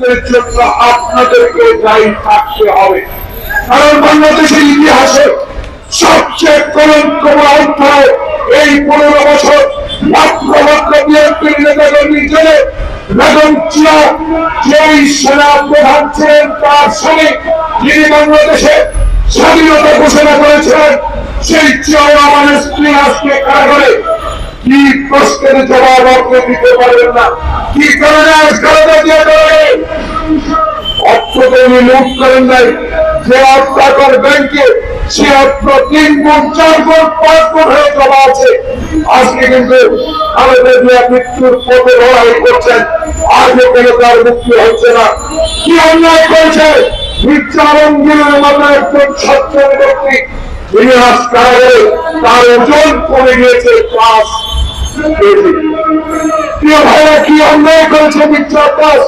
জন্য আপনাদেরকে দায়ী থাকতে হবে। কারণ বাংলাদেশের ইতিহাসে সবচেয়ে কলঙ্কময় অধ্যায় এই 15 বছর মাত্র বিএনপির নেতাকর্মী জন্য বেগম জিয়া যেই সেনা প্রধান ছিলেন তার সঙ্গে যিনি বাংলাদেশে স্বাধীনতা ঘোষণা করেছিলেন সেই জিয়া রহমানের স্ত্রী আজকে কারাগারে। কি প্রশ্নের জবাব আপনি দিতে পারবেন না? কি কারণে আজ কারাগার দিয়ে অর্থ উনি লুট করেন নাই? যে আপনার ব্যাংকে সে আপনার 3 গুণ 4 গুণ 5 গুণ হয়ে জমা আছে। আজকে কিন্তু আমাদের মৃত্যুর পথে লড়াই করছেন, আজও কেন তার মুক্তি হচ্ছে না? কি অন্যায় করেছে মির্জা আলমগীরের মতো একজন সচ্ছল ব্যক্তি, যিনি আজ কারাগারে তার ওজন কমে গিয়েছে 5 কেজি। প্রিয় ভাইরা, কি অন্যায় করেছে মির্জা আব্বাস?